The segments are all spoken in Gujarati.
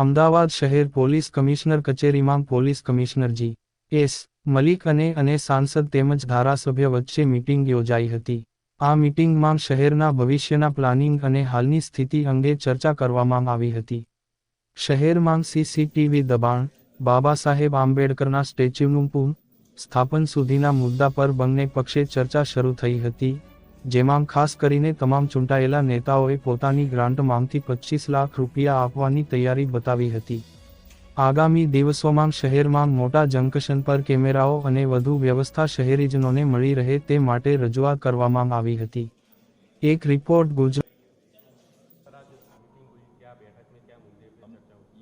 અમદાવાદ શહેર પોલીસ કમિશનર કચેરીમાં પોલીસ કમિશનર જી.એસ. મલિક અને સાંસદ તેમજ ધારાસભ્ય વચ્ચે મીટિંગ યોજાઈ હતી. આ મીટિંગમાં શહેરના ભવિષ્યના પ્લાનિંગ અને હાલની સ્થિતિ અંગે ચર્ચા કરવામાં આવી હતી. શહેરમાં સીસીટીવી દબાણ, બાબાસાહેબ આંબેડકરના સ્ટેચ્યુનું પુનઃ સ્થાપન સુધીના મુદ્દા પર બંને પક્ષે ચર્ચા શરૂ થઈ હતી, જેમાં ખાસ કરીને તમામ ચૂંટાયેલા નેતાઓએ પોતાની ગ્રાન્ટમાંથી 25 લાખ રૂપિયા આપવાની તૈયારી બતાવી હતી. આગામી દિવસોમાં શહેરમાં મોટા જંકશન પર કેમેરાઓ અને વધુ વ્યવસ્થા શહેરીજનોને મળી રહે તે માટે રજૂઆત કરવામાં આવી હતી. એક રિપોર્ટ ગુજરાત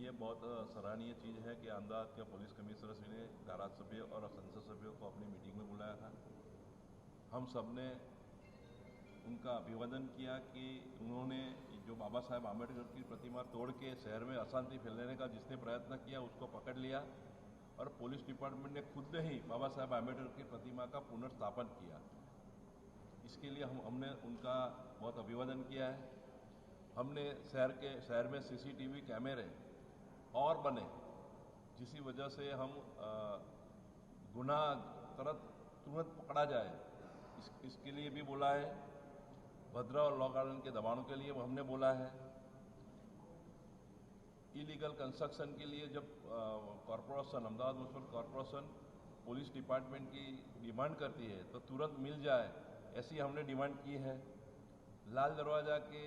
ये बहुत सराहनीय चीज़ है कि अहमदाबाद के पुलिस कमिश्नर श्री ने धारासभ्य और संसद सभ्यों को अपनी मीटिंग में बुलाया था। हम सब ने उनका अभिवादन किया कि उन्होंने जो बाबा साहेब आम्बेडकर की प्रतिमा तोड़ के शहर में अशांति फैलाने का जिसने प्रयत्न किया उसको पकड़ लिया और पुलिस डिपार्टमेंट ने खुद ने ही बाबा साहेब आम्बेडकर की प्रतिमा का पुनर्स्थापन किया। इसके लिए हमने उनका बहुत अभिवादन किया है। हमने शहर में सीसीटीवी कैमरे और बने, जिसी वजह से हम गुनाह तुरंत पकड़ा जाए, इसके लिए भी बोला है। भद्रा और लॉ गार्डन के दबाणों के लिए हमने बोला है। इलीगल कंस्ट्रक्शन के लिए जब corporation Ahmedabad municipal corporation police department की डिमांड करती है तो तुरंत मिल जाए, ऐसी हमने डिमांड की है। लाल दरवाज़ा के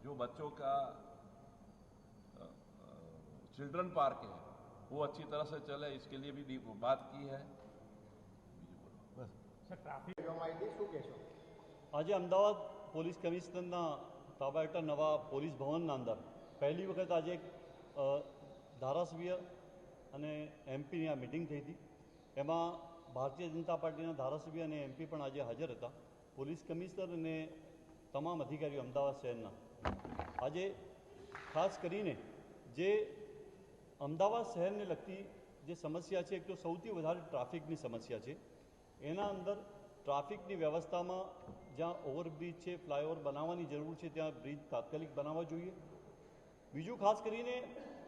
जो बच्चों का चिल्ड्रन पार्क है वो अच्छी तरह से चले, इसके लिए भी बात की है। आज अमदावाद पोलीस कमिश्नरना ताबा हेठળ नवा पोलीस भवनના અંદર પહેલી વખત આજે એક ધારાસભ્ય અને એમપીની આ મિટિંગ થઈ હતી. એમાં ભારતીય જનતા પાર્ટીના ધારાસભ્ય અને એમપી પણ આજે હાજર હતા. પોલીસ કમિશનર અને તમામ અધિકારીઓ અમદાવાદ શહેરના આજે ખાસ કરીને જે અમદાવાદ શહેરને લગતી જે સમસ્યા છે, એક તો સૌથી વધારે ટ્રાફિકની સમસ્યા છે. એના અંદર ટ્રાફિકની વ્યવસ્થામાં જ્યાં ઓવરબ્રિજ છે, ફ્લાયઓવર બનાવવાની જરૂર છે, ત્યાં બ્રિજ તાત્કાલિક બનાવવા જોઈએ. બીજું ખાસ કરીને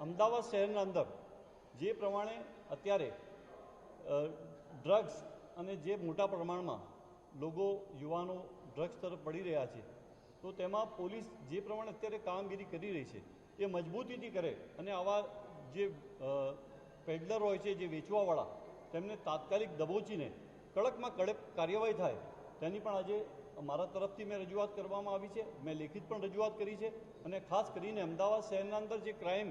અમદાવાદ શહેરના અંદર જે પ્રમાણે અત્યારે ડ્રગ્સ અને જે મોટા પ્રમાણમાં લોકો યુવાનો ડ્રગ્સ તરફ પડી રહ્યા છે, તો તેમાં પોલીસ જે પ્રમાણે અત્યારે કામગીરી કરી રહી છે એ મજબૂતીથી કરે અને આવા જે પેડલર હોય છે, જે વેચવાવાળા, તેમને તાત્કાલિક દબોચીને કડકમાં કડક કાર્યવાહી થાય તેની પણ આજે મારા તરફથી મેં રજૂઆત કરવામાં આવી છે. મેં લેખિત પણ રજૂઆત કરી છે. અને ખાસ કરીને અમદાવાદ શહેરના અંદર જે ક્રાઇમ,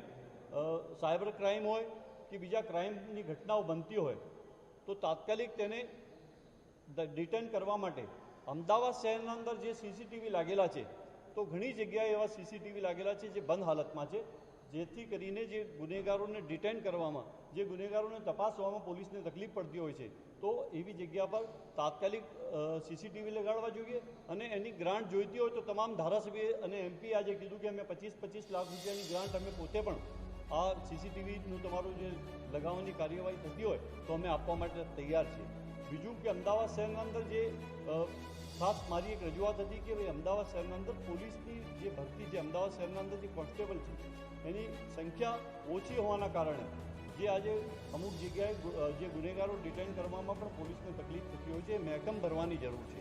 સાયબર ક્રાઇમ હોય કે બીજા ક્રાઇમની ઘટનાઓ બનતી હોય તો તાત્કાલિક તેને ડિટેન કરવા માટે અમદાવાદ શહેરના અંદર જે સીસીટીવી લાગેલા છે, તો ઘણી જગ્યાએ એવા સીસીટીવી લાગેલા છે જે બંધ હાલતમાં છે, જેથી કરીને જે ગુનેગારોને ડિટેન કરવામાં, જે ગુનેગારોને તપાસવામાં પોલીસને તકલીફ પડતી હોય છે, તો એવી જગ્યા પર તાત્કાલિક સીસીટીવી લગાડવા જોઈએ. અને એની ગ્રાન્ટ જોઈતી હોય તો તમામ ધારાસભ્ય અને એમપી આજે કીધું કે અમે 25 લાખ રૂપિયાની ગ્રાન્ટ અમે પોતે પણ આ સીસીટીવીનું તમારું જે લગાવવાની કાર્યવાહી થતી હોય તો અમે આપવા માટે તૈયાર છીએ. બીજું કે અમદાવાદ શહેરના અંદર જે ખાસ મારી એક રજૂઆત હતી કે ભાઈ અમદાવાદ શહેરના અંદર પોલીસની જે ભરતી, જે અમદાવાદ શહેરના અંદર જે કોન્સ્ટેબલ છે એની સંખ્યા ઓછી હોવાના કારણે જે આજે અમુક જગ્યાએ જે ગુનેગારો ડિટેન કરવામાં પણ પોલીસને તકલીફ થતી હોય છે, મહેકમ ભરવાની જરૂર છે.